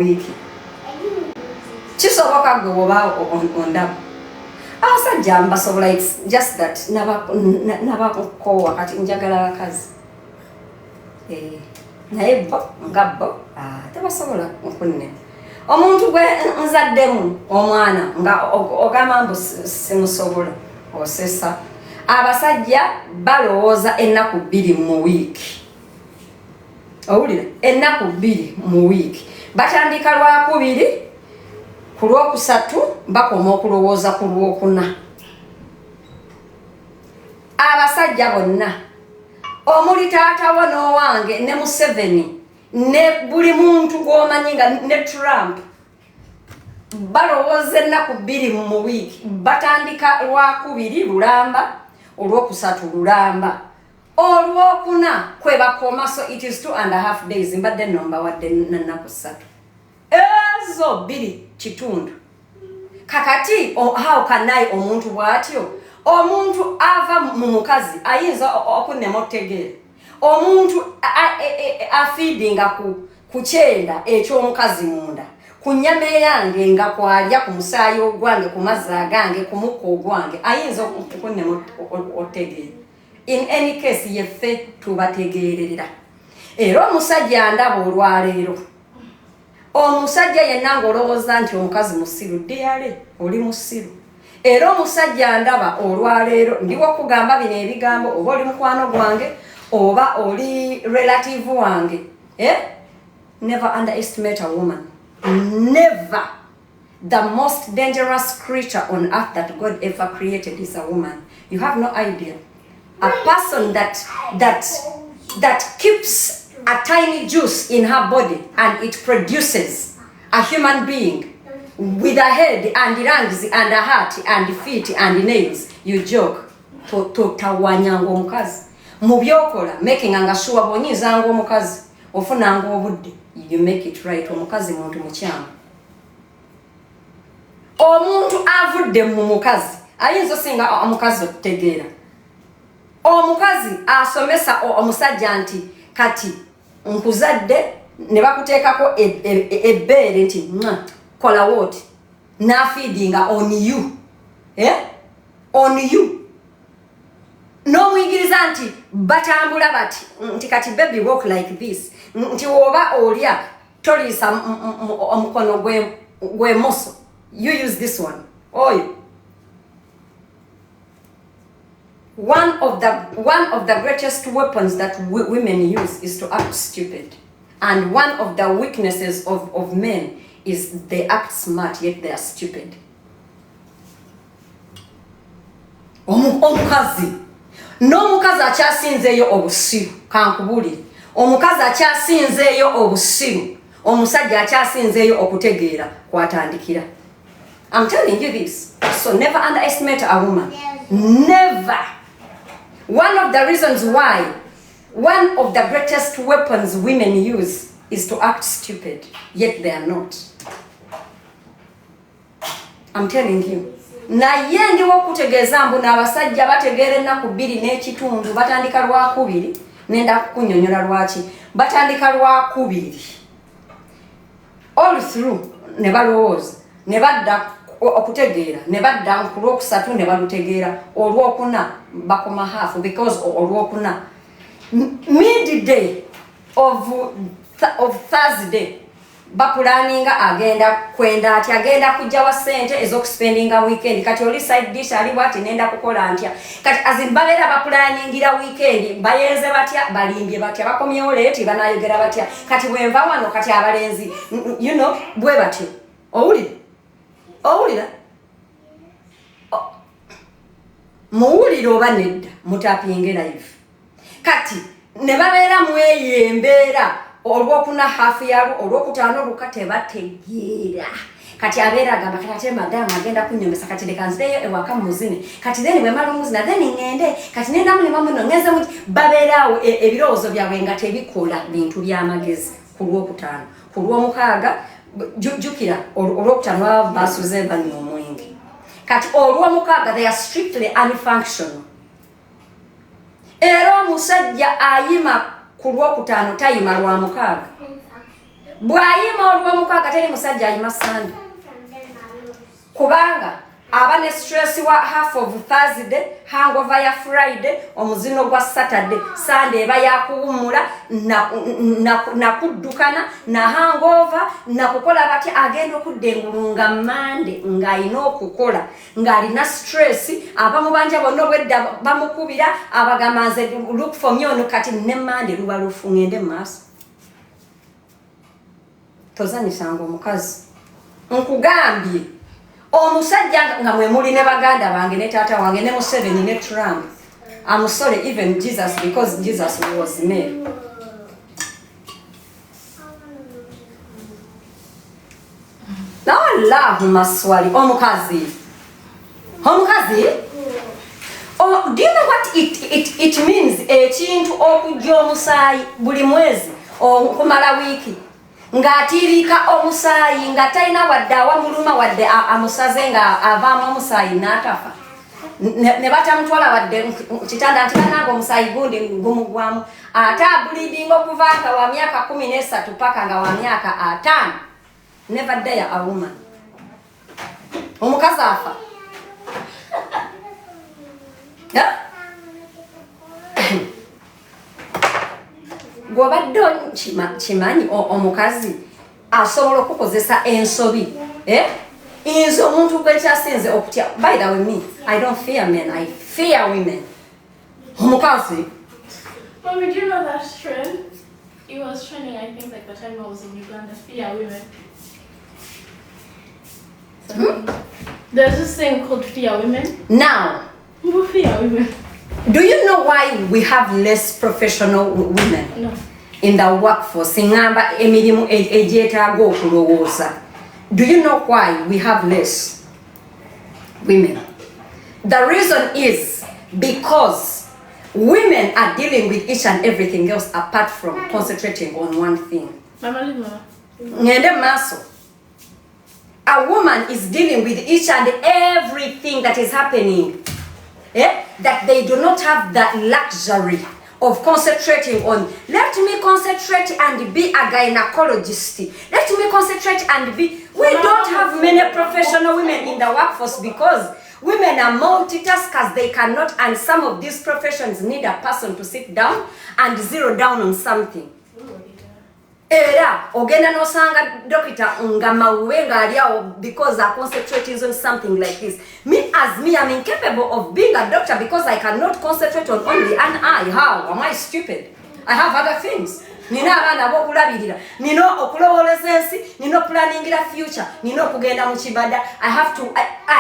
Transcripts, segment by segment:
wiki kisoboka gwe oba ondaba abasajja mbasobola just that nabakowa kati njagala abakazi naye bo nga bo tebasobola okunne omuntu gwe nzaddemu omwana nga ogamba mbu simusobola osesa abasajja balowooza ennaku 2 mu wiiki owulira ennaku 2 mu wiiki batandika Lwakubiri ku Lwokusatu bakoma okulowooza ku Lwokuna abasajja bonna omuli taatawo n'owange ne Museveni ne buli muntu gw'omanyi nga ne Trump balowooza ennaku 2 mu wiiki batandika Lwakubiri lulamba Olwokusatu lulamba Olwokuna kwe bakoma so it is 2.5 days mbadde nomba wadde nnaku 3 ezo 2 kitundu kakati how can I omuntu bwatyo omuntu ava mu mukazi ayinza okunnema otegeera omuntu afeedinga ku kyenda eky'omukazi munda ku nnyama yange nga kwalya ku musaayi ogwange ku mazzi agange ku mukka ogwange ayinza okunnema otegeera in any case yeffe tubategeerera era omusajja ndaba olwaleero omusajja yenna ng'olowooza nti omukazi musiru ddeyale oli musiru era omusajja ndaba olwaleero ndiwo okugamba bino ebigambo oba oli mukwano gwange oba oli relative wange never underestimate a woman never. The most dangerous creature on earth that God ever created is a woman. You have no idea. A person that keeps a tiny juice in her body and it produces a human being with a head and lungs and a heart and feet and nails. You joke. Tawanyanga omukazi. Mubyokola making anga sure bonyizanga omukazi ofunanga obudde. You make it right. Omukazi muntu mukyama. Omuntu avudde mu mukazi ayinza singa omukazi otegeera omukazi asomesa omusajja nti kati nkuzadde ne bakuteekako ebbeere nti kola what na feedinga on you on you no mwigiriza nti batambula bati nti kati baby walk like this nti oba olya tolisa omukono gwe moso. You use this one. Oil. One of the greatest weapons that women use is to act stupid. And one of the weaknesses of men is they act smart yet they are stupid. Omukazi. N'omukazi akyasinzeeyo obusiru kankubulire. Omukazi akyasinzeeyo obusiru. Omusajja akyasinzeeyo okutegeera kwatandikira. I'm telling you this. So never underestimate a woman. Never. One of the reasons why, one of the greatest weapons women use is to act stupid, yet they are not. I'm telling you. Naye ndiwo kutegeeza mbu n'abasajja bategeera ennaku 2 n'ekitundu batandika Lwakubiri nenda kunyonyola lwaki batandika Lwakubiri all through ne balowooza ne badda okutegeera ne badda ku Lwokusatu ne balutegeera Olwokuna bakoma half because Olwokuna midday of Thursday bapulaninga agenda kwenda ati agenda kujja wa sente ez'okuspendinga weekend kati oli side dish ali bwati nenda kukola ntya kati azimbabeera bapulaningira weekend bayenze batya balimbye batya bakomyewo late banayogera batya kati bwenva wano kati abalenzi you know bwe batyo owulira muwulire oba nedda mutapinge live kati ne babeera mweyembeera Olwokuna half yalo Olwokutaano lukate bategeera kati abeera agamba kati ate madamu agenda kunyombesa kati lekanzireyo ewaka muzine kati then bwe mala omuzina then ngende kati nenda mulima muno ngeze mu babeeraawo ebirowoozo byabwe nga tebikola bintu by'amagezi ku Lwokutaano ku Lwomukaaga jukira Olwokutaano basuze bali omwenge kati Olwomukaaga they are strictly unfunctional era omusajja ayima ku Lwokutaano tayima Lwamukaaga bwayima olw'omukaaga teri musajja ayima Sunday kubanga aba ne stress wa half of Thursday, hangover ya Friday, omuzino gwa Saturday, Sunday eba yakuwumula na kuddukana na hangover na kukola bati agenda okuddengulunga Monday ng'alina okukola ng'alina stress. Abamu banja bonna obwedda bamukubira abagamba nze look for me ono kati ne Monday luba lufu ngende maaso. Tozanyisanga omukazi nkugambye omusajja nga mwe muli ne baganda bange ne taata wange ne Museveni ne Trump. I'm sorry, even Jesus, because Jesus was male. Na Allahumma swali omukazi. Omukazi? Oh, do you know what it means? Ekintu okujja omusaayi buli mwezi okumala wiiki. Ngatirika omusaayi nga talina wadde awamuluma wadde amusaze nga avaamu omusaayi n'atafa ne batamutwala wadde kitanda nti bananga omusaayi gundi gumugwamu ate abulidinga okuva nga wa myaka 13 paka nga wa myaka 5. Never dare a woman. Omukazi afa. Gwabadde kimanyi omukazi asobola okukozesa ensobi inzo omuntu gwekyasinze okutya. By the way, me, I don't fear men, I fear women. Omukazi, Mommy, do you know that trend? It was trending, I think, like the time I was in Uganda. Fear women. There's this thing called fear women. Now, Fear women. do you know why we have less professional women? No. In the workforce? Ngamba emirimu egyetaaga okulowooza. Do you know why we have less women? The reason is because women are dealing with each and everything else apart from concentrating on one thing. Ngende maso. A woman is dealing with each and everything that is happening. That they do not have that luxury of concentrating on. Let me concentrate and be a gynecologist. Let me concentrate and be. We don't have many professional women in the workforce because women are multitaskers. They cannot, and some of these professions need a person to sit down and zero down on something. Era ogenda nosanga dokita nga mawuwe nga aliawo because I concentrate on something like this. Me as me, I'm incapable of being a doctor because I cannot concentrate on only an eye. How? Am I stupid? I have other things. Nina abaana abokulabirira. Nino okulowoleza ensi, nino planningira future, nino okugenda mu kibada. I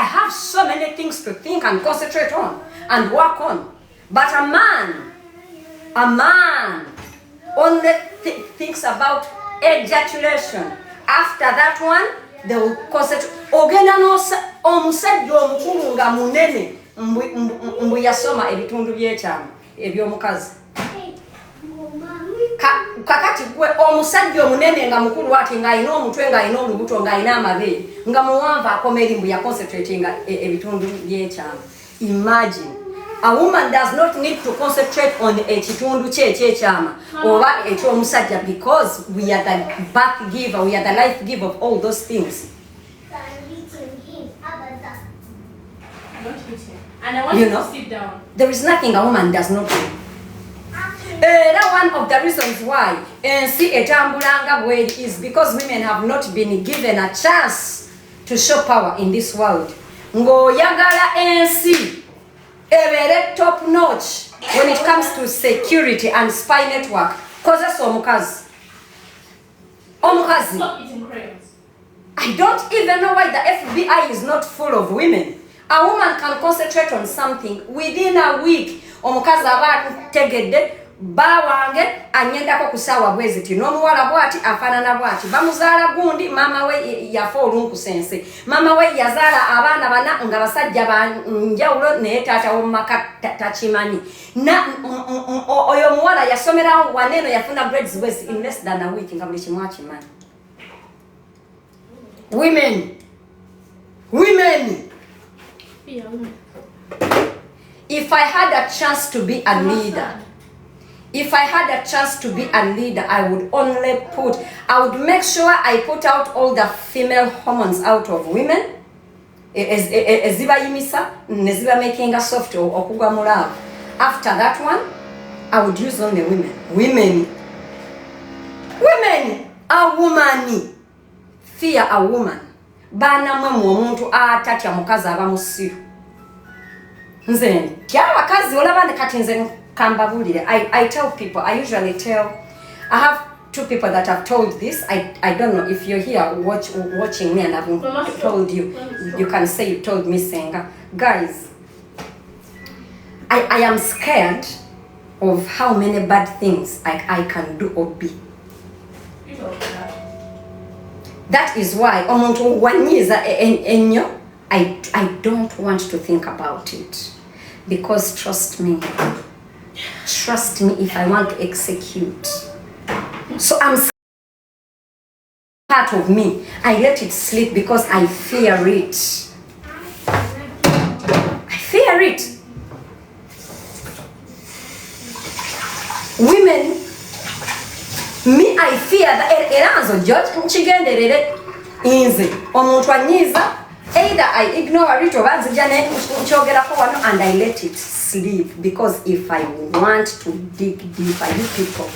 have so many things to think and concentrate on and work on. But a man only thinks about ejaculation. After that one, they will concentrate. Ogenda omusajja omukulu nga munene mbu yasoma ebitundu by'ekyama eby'omukazi. Kakati gwe omusajja omunene nga mukulu ati nga alina omutwe nga alina olubuto nga alina amabeere nga muwanvu akoma eri mbu ya concentrating ebitundu by'ekyama. Imagine. A woman does not need to concentrate on ekitundu ky'ekyama oba ekyomusajja because we are the birth giver, we are the life giver of all those things. And I want you to sit down. There is nothing a woman does not do. That one of the reasons why ensi etambulanga bweri is because women have not been given a chance to show power in this world. Ng'oyagala ensi ebere top notch when it comes to security and spy network. Kozesa omukazi. Omukazi. Stop eating crayons. I don't even know why the FBI is not full of women. A woman can concentrate on something within a week. Omukazi aba tegedde bawange anyendako kusawa bweziti n'omuwala bwati afaanana bwati bamuzaala gundi mama we yafa olunkusense mama we yazaala abaana bana nga basajja banjawulo naye taata w'omumaka takimanyi oyo omuwala yasomerawo waneeno yafuna grades west in less than a week nga buli kimu akimanyi. Women. If I had a chance to be a leader, If I had a chance to be a leader, I would make sure I put out all the female hormones out of women. Eziba yimisa, neziba making a soft or okugwa mu love. After that one, I would use only women. Women, a woman. Fear a woman. Bana mwe omuntu atatya mukazi aba musiru. Nze kyaba kazi olabane kati nze kambabulire. I tell people, I usually tell, I have 2 people that have told this. I don't know if you're here watching me and I've told you. You can say you told me, Senga. Guys, I am scared of how many bad things I can do or be. That is why omuntu wanyiza enyo, I don't want to think about it. Because trust me if I want to execute. So I'm part of me. I let it sleep because I fear it. I fear it. Women, me, I fear that eranzo George nchigenderere inze omuntu anyiza, either I ignore it or and I let it sleep, because if I want to dig deeper, you people,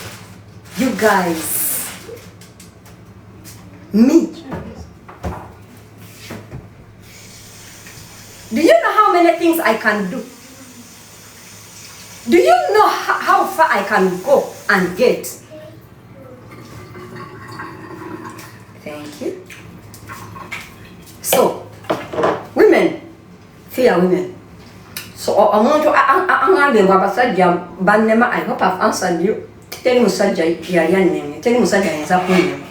you guys, me, do you know how many things I can do? Do you know how far I can go and get? Thank you. So, women, fear women. So, I want to Abasaja Banema. I hope I've answered you. Tell Musaja your name. Tell Musaja is up with you.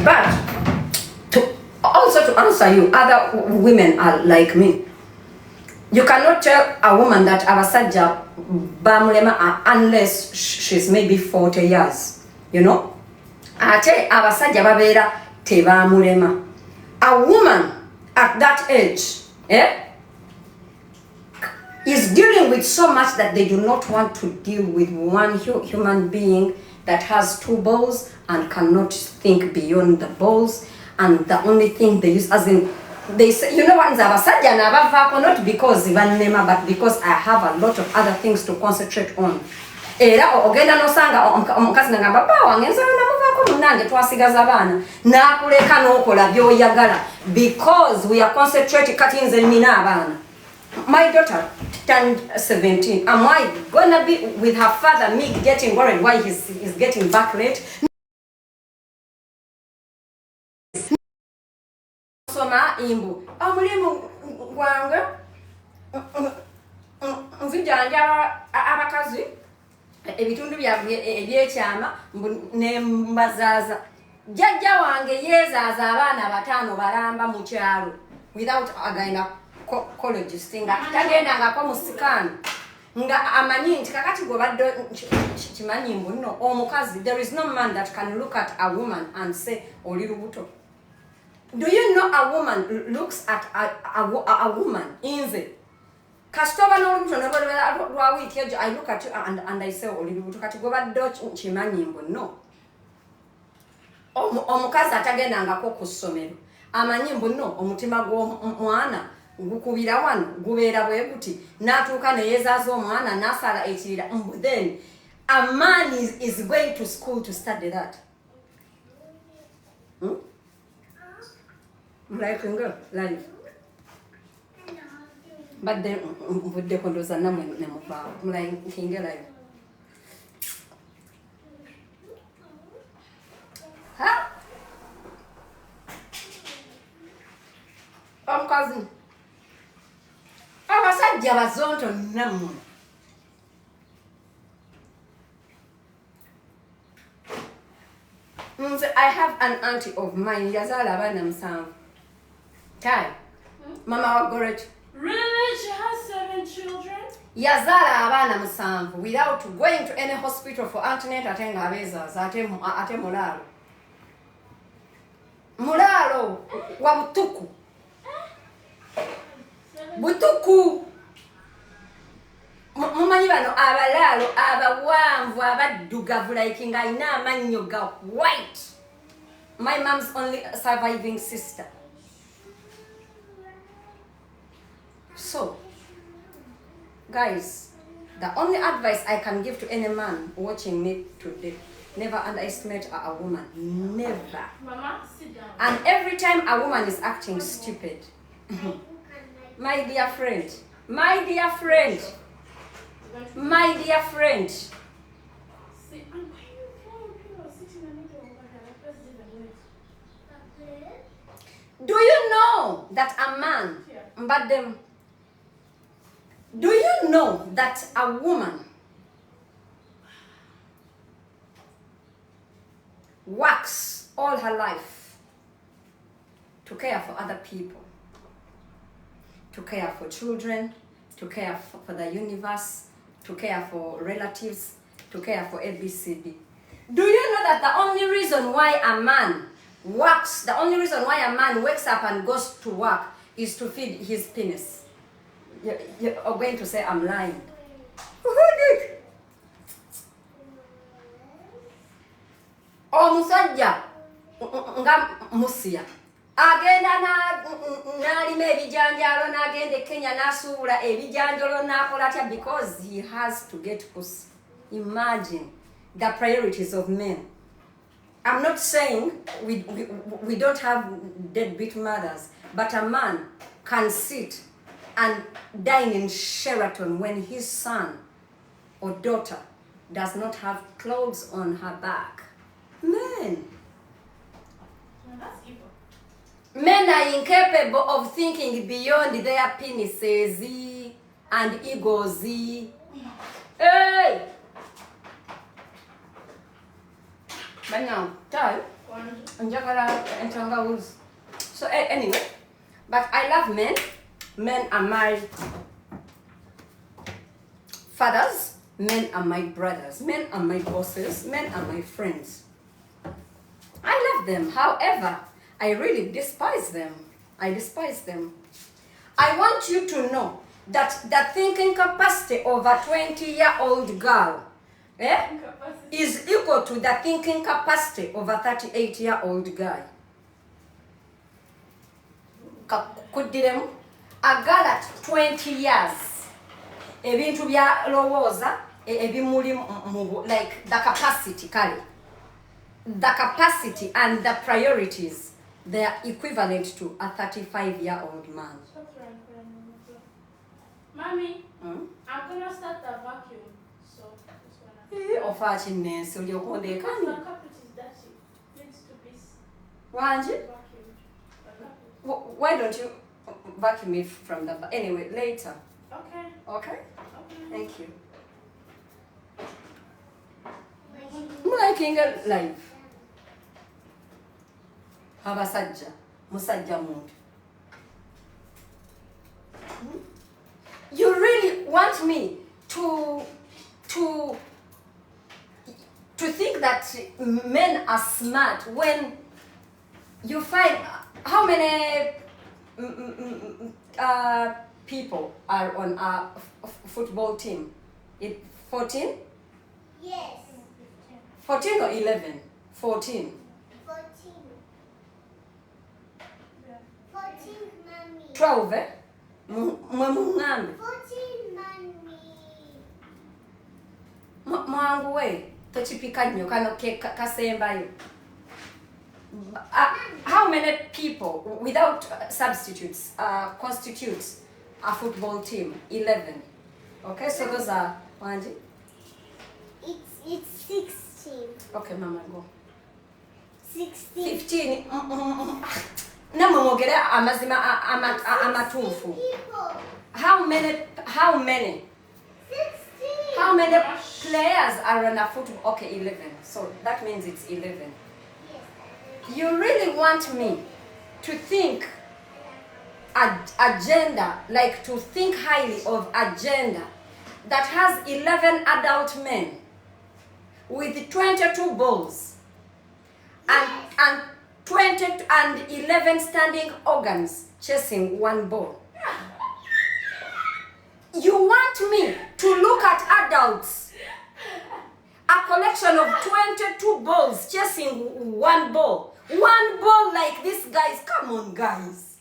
But to answer you, other women are like me. You cannot tell a woman that Abasaja Bamulema unless she's maybe 40 years. You know? Ate Abasaja Babera Teba Mulema. A woman at that age, is dealing with so much that they do not want to deal with one human being that has 2 balls and cannot think beyond the balls, and the only thing they use, as in, they say, you know what, Abasaja Nabavako, not because Ivanema, but because I have a lot of other things to concentrate on. Era ogenda nosanga omukazi ngamba baba wange nze namuvako munange twasigaza abaana nakuleka n'okola by'oyagala, because we are concentrating kati nze nina abaana. My daughter turned 17. Am I gonna be with her father, me getting worried why he's getting back late? Soma imbu amulimu gwange nzijanja abakazi ebitundu ebyekyama ne mbazaza. Jjajja wange yeezaaza abaana 5 balamba mu kyalo without a gynecologist nga tagendangako mu sikaani nga amanyi nti kakati gwe badde kimanyi mbu nno omukazi, there is no man that can look at a woman and say oli lubuto. Do you know a woman looks at a woman inze? Kastoba no lubuto ne lwa week ejo, I look at you and I say oli lubuto kati gwe badde kimanyi mbu no. Omukazi atagendangako ku ssomero amanyi mbu no omutima gw'omwana gukubira wano gubeera bwe guti n'atuuka ne yeezaaza omwana n'asala ekirira. Then a man is going to school to study that. Liking girl, life. But then with the condos and I'm like king life. Huh? Cousin. Abasaja bazonto namu. I have an auntie of mine, yazala abana 7. Kai. Mama wa Goret. Really? She has 7 children? Yazala abana 7 without going to any hospital for antenatal atenga abeza ate mulalo. Mulalo wa butuku. Butuku. mumanyi bano abalaalo abawanvu abaddugavu like ng'alina amannyo ga white. My mom's only surviving sister. So, guys, the only advice I can give to any man watching me today, never underestimate a woman. Never. Mama, sit down. And every time a woman is acting stupid, my dear friend, my dear friend, my dear friend, Sit. And why you sitting in the middle over there? Let's do the noise. do you know that a man, but them, do you know that a woman works all her life to care for other people, to care for children, to care for the universe, to care for relatives, to care for ABCD? Do you know that the only reason why a man works, the only reason why a man wakes up and goes to work is to feed his penis? You're going to say I'm lying. Omusajja nga musiya agenda n'alima ebijanjalo n'agenda e Kenya n'asuubula ebijanjalo n'akola atya because he has to get pussy. Imagine the priorities of men. I'm not saying we don't have deadbeat mothers, but a man can sit and dine in Sheraton when his son or daughter does not have clothes on her back. Men. No, that's evil. Men are incapable of thinking beyond their penises and egos. Hey! But now, time. So anyway, but I love men. Men are my fathers. Men are my brothers. Men are my bosses. Men are my friends. I love them. However, I really despise them. I despise them. I want you to know that the thinking capacity of a 20-year-old girl is equal to the thinking capacity of a 38-year-old guy. Kudiremu? A girl at 20 years, ebintu bya lowooza ebimuli like the capacity kale. The capacity and the priorities, they are equivalent to a 35-year-old man. Mommy, I'm gonna start the vacuum. So this one. Ofachinensi oli okonde The kani. carpet is dirty. Needs to be Wanje? vacuumed. The carpet. Why don't you vacuum it from the back? Anyway, later. Okay. Okay? Okay. Thank you. Liking a life. Abasaja, musajja muntu. You really want me to think that men are smart when you find how many people are on a football team? 14? Yes. 14 or 11? 14. 14. 14, mommy. 12, eh? Mwe mungambe. 14, mommy. Mwangu we, tochipika nnyo kano kasembayo. How many people without substitutes constitutes a football team? 11. Okay, so those are Wanji. It's 16. Okay, mama, go. 16. 15. Namomogere amazima amatufu. People. How many? 16. How many players are on a football? Okay, 11. So that means it's 11. Yes. You really want me to think a gender, like to think highly of a gender that has 11 adult men with 22 balls and 20 and 11 standing organs chasing one ball. You want me to look at adults, a collection of 22 balls chasing one ball. One ball like this, guys. Come on, guys.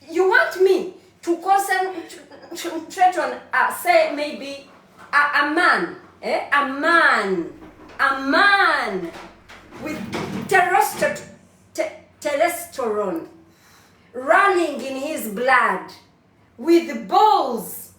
You want me to concentrate on, say, maybe a man, a man with testosterone running in his blood, with balls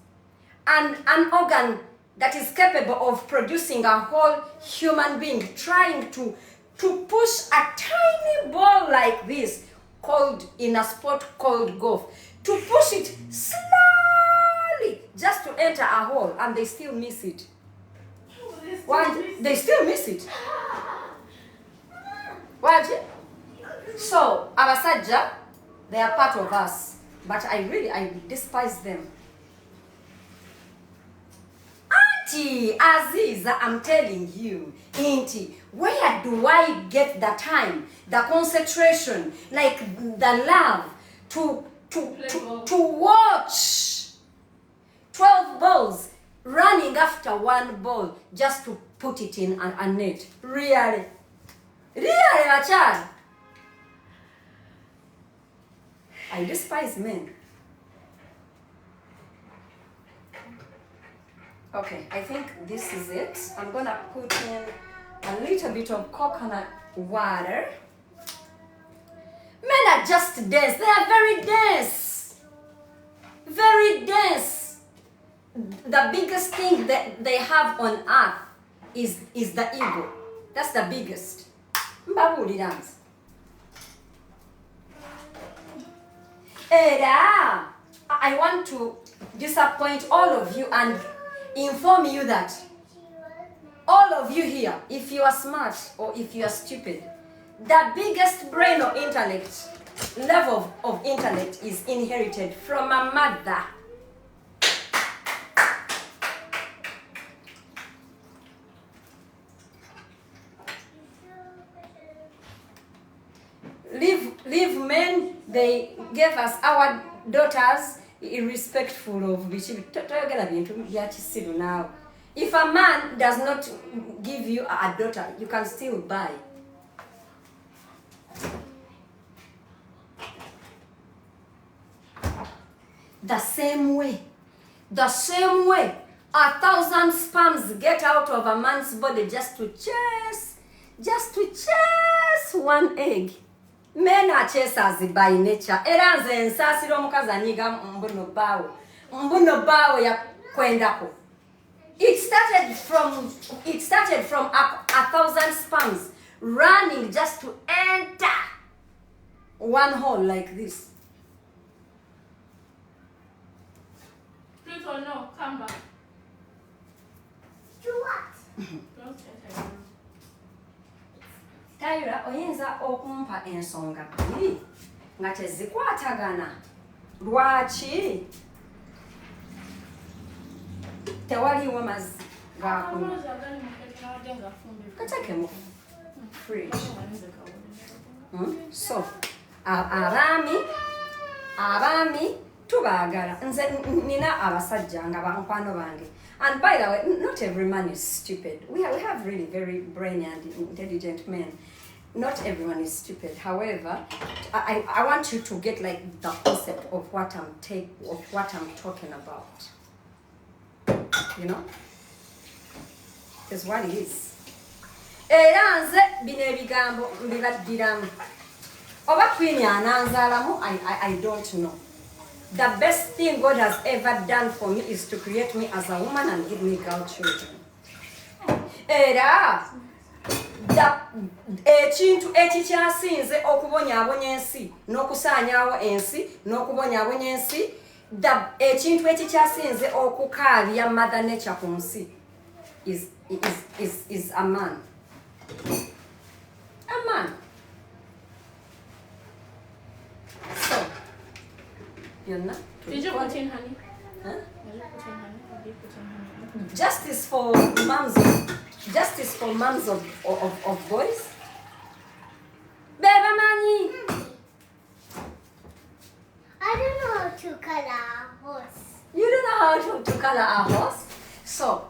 and an organ that is capable of producing a whole human being, trying to push a tiny ball like this, called in a sport called golf, to push it slowly just to enter a hole, and they still miss it. They still miss it. What? So, Abasaja, they are part of us, but I despise them. Auntie Aziza, I'm telling you, Auntie, where do I get the time, the concentration, like the love to watch 12 balls running after one ball just to put it in a net? Really? Really, my child? I despise men. Okay, I think this is it. I'm gonna put in a little bit of coconut water. Men are just dense. They are very dense. Very dense. The biggest thing that they have on earth is the ego. That's the biggest. Mbabulirans. Era, I want to disappoint all of you and inform you that all of you here, if you are smart or if you are stupid, the biggest brain or intellect, level of intellect is inherited from a mother. Leave men, they gave us our daughters irrespectful of now. If a man does not give you a daughter, you can still buy. The same way, 1,000 sperms get out of a man's body just to chase one egg. Men are chasers by nature. Era nze nsasira omukazi anyiga mbuno bawo ya kwendako. It started from 1,000 sperms running just to enter one hole like this. Pluto, no, come back. Do what? Don't enter. Tyra, oyinza okumpa ensonga bbiri nga tezikwatagana. Lwaki? Tewaliwo mazzi gakunywa. Kateeke mu fridge. So, abaami tubaagala. Nze nina abasajja nga bankwano bange. And by the way, not every man is stupid. We have really very brainy and intelligent men. Not everyone is stupid. However, I want you to get like the concept of what I'm talking about. You know? Is what it is. Era nze bino ebigambo mbibaddiramu. Oba kwini ananzaalamu, I don't know. The best thing God has ever done for me is to create me as a woman and give me girl children. Era ekintu ekikyasinze okubonyaabonya ensi n'okusaanyaawo ensi n'okubonyaabonya ensi, ekintu ekikyasinze okukaabya mother nature ku nsi is a man. A man. So, Did you put in honey? Huh? Did you put in honey? Or did you put in honey? Justice for moms of boys. Beba mani. I don't know how to color a horse. You don't know how to color a horse. So,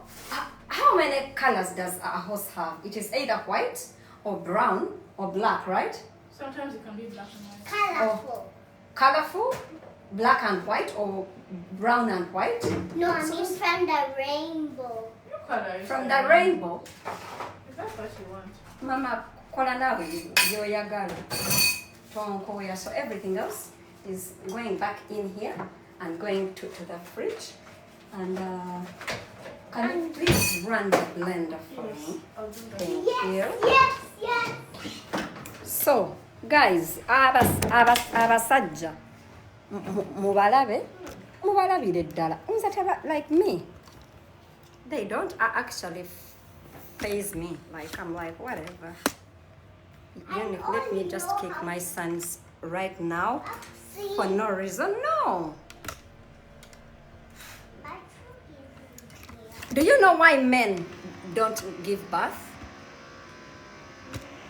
how many colors does a horse have? It is either white or brown or black, right? Sometimes it can be black and white. Colorful. Colorful, black and white, or brown and white? No, I mean from the rainbow. Your color is From the rainbow. If that's what you want. Mama, kola nawe yoyagala tonkoya. So everything else is going back in here and going to the fridge. And can you please run the blender for me? I'll do that. Thank Yes, you. yes, yes. So, guys, Abasaja, mubalabire ddala. Like me, they don't actually faze me. Like, I'm like, whatever. Let me just kick my sons right now See, for no reason. No. my truck is in here. Do you know why men don't give birth?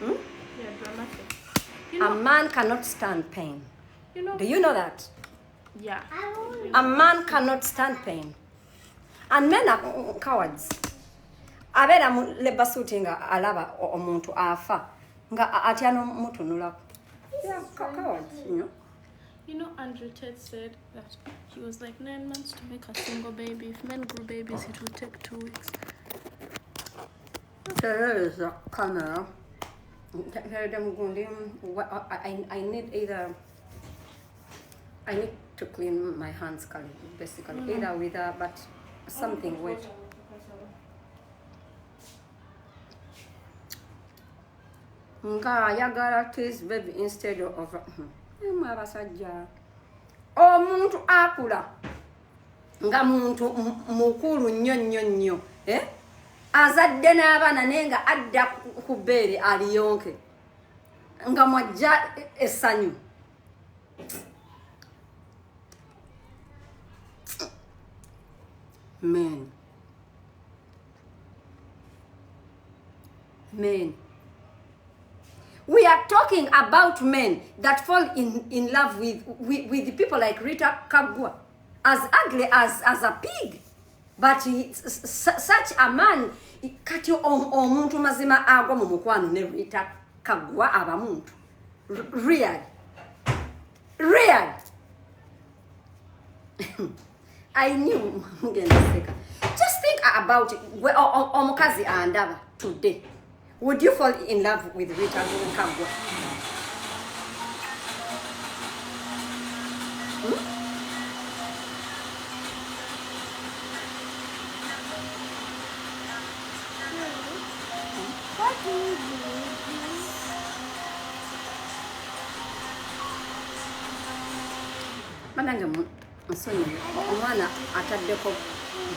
Hmm? Yeah, dramatic. A man cannot stand pain. You know. Do you know that? Yeah. I won't. A man cannot stand pain. And men are cowards. Abera mu labor suit nga alaba omuntu afa nga atyano mutunula. Yeah, cowards, you know. You know, Andrew Tate said that he was like 9 months to make a single baby. If men grew babies, it would take 2 weeks. There is a camera. I need to clean my hands, basically. Either with but something wet. Nga yagala kiss baby instead of Abasaja. Omuntu akula nga muntu mukulu nnyo azadde n'abaana naye nga adda ku bbeere aliyonke nga mwajja essanyu. Men. We are talking about men that fall in love with people like Rita Kagwa, as ugly as a pig. But such a man, kati omuntu mazima agwa mu mukwano ne Rita Kagwa aba muntu. Real. I knew just think about it. Omukazi andaba today. Would you fall in love with Rita Kagwa? What do you do? Mananga musonyi omwana ataddeko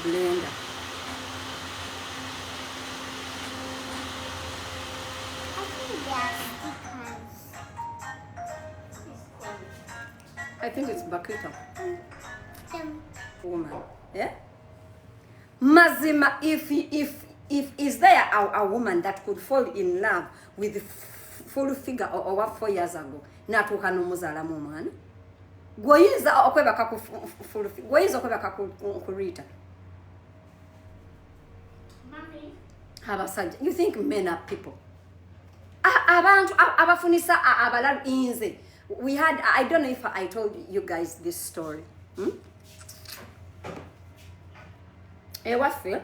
blender. I think it's Bakita woman. Yeah? Mazima, if is there a woman that could fall in love with the full figure or what 4 years ago? Natuka no muzala mumana. Goyiza okwebaka ku full figure. Goyiza okwebaka ku Rita. Mommy. Abasaja. You think men are people? Abantu abafunisa abalalu inze. We had, I don't know if I told you guys this story. Ewaffe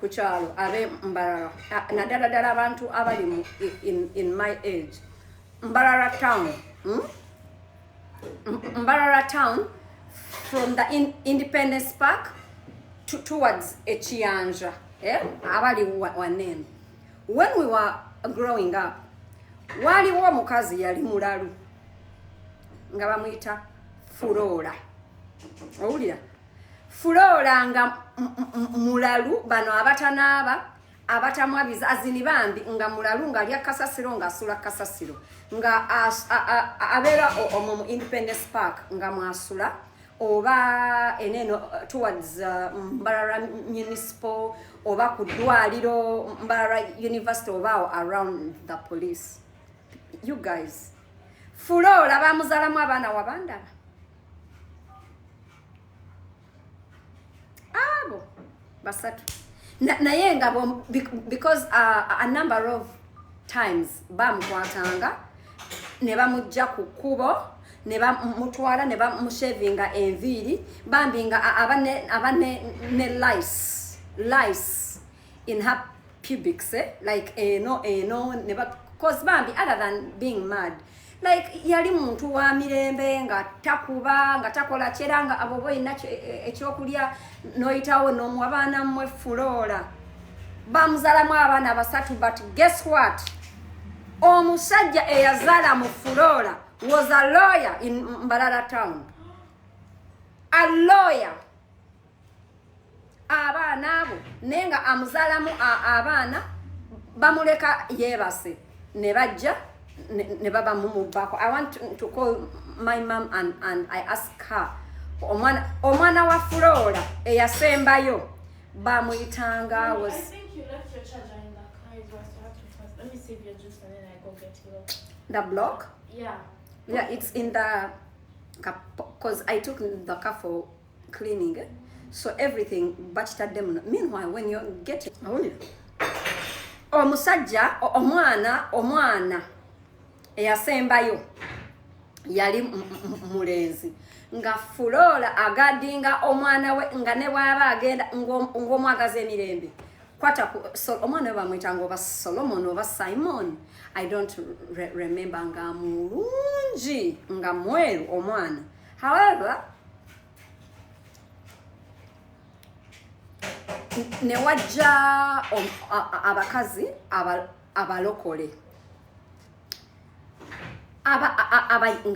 kuchalo abe Mbarara nadala abantu abali in my age. Mbarara town. Mbarara town from the Independence Park towards Echiyanja. Abali wanene. When we were growing up, waliwo mukazi yali mulalu nga bamuyita Flora. Owulira? Flora nga mulalu bano abatanaaba abatamwabiza azini bambi nga mulalu nga alya kasasiro nga asula kasasiro nga abeera mu Independence Park nga mwasula oba eneno towards Mbarara Municipal oba ku ddwaliro Mbarara University oba around the police. You guys, Flora bamuzalamu abaana wabandaba abo basatu naye nga because a number of times bamukwatanga ne bamujja ku kkubo ne bamutwala ne bamushevinga enviiri bambi nga aba ne lice in her pubics, like no cause bambi other than being mad, like yali muntu wa mirembe nga takuba nga takola kyera nga abo boyina ekyokulya noyitawo n'omu abaana mmwe Flora bamuzalamu abaana basatu, but guess what, omusajja eyazaala mu Flora was a lawyer in Mbarara town, a lawyer. Abaana abo nenga amuzalamu abaana bamuleka yebase ne bajja ne baba mumubako. I want to call my mom and I ask her, omwana wa Flora eyasembayo bamuyitanga was. I think you left your charger in the car. It was to have to fast. Let me save your juice and then I go get it. The block? Yeah. Yeah, it's in the car because I took the car for cleaning. So everything batched at them. Meanwhile, when you get it, omusajja omwana eyasembayo yali mulenzi nga Flora agadinga omwana we nga ne bwaba agenda ng'omwagaza emirembe kwata omwana we bamuyitanga oba Solomon oba Simon, I don't remember, nga mulungi nga mweru omwana. However, ne wajja abakazi abalokole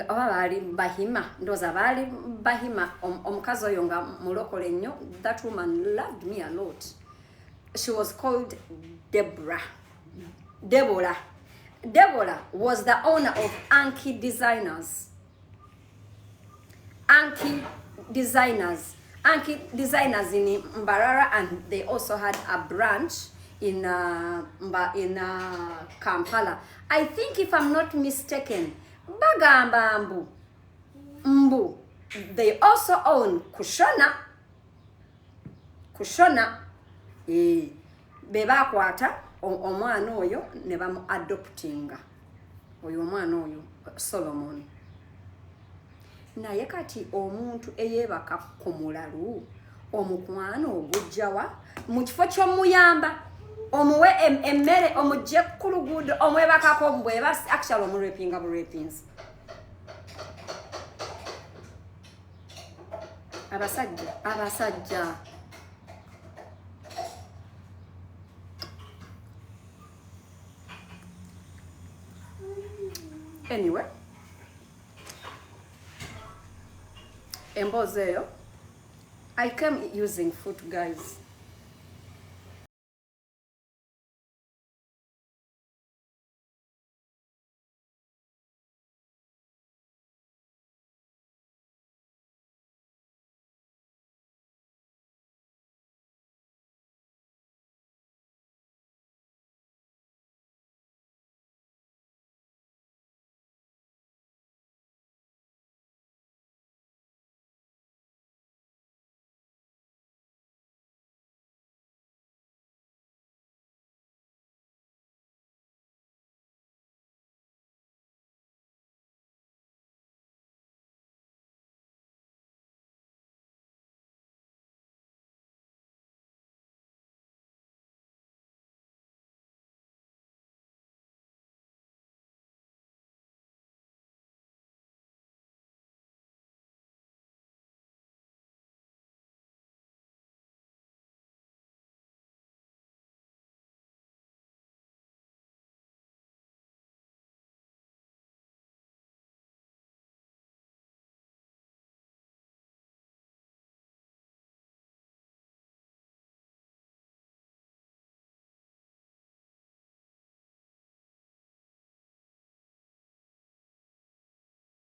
bali bahima, ndoza bali bahima. Omukazi oyo nga mulokole nnyo. That woman loved me a lot. She was called Deborah was the owner of Anki Designers in Mbarara, and they also had a branch in Kampala. I think, if I'm not mistaken, bagamba mbu they also own Kushona bebakwata omwana oyo ne bamu adoptinga oyo omwana oyo Solomon. Naye kati omuntu eyebaka ku mulalu omukwano ogujjawa mu kifo ky'omuyamba omuwe emmere omugye ku luguudo omwebakako mbweba actually omurepinga burepins. Abasajja anyway, embozeyo I came using foot, guys.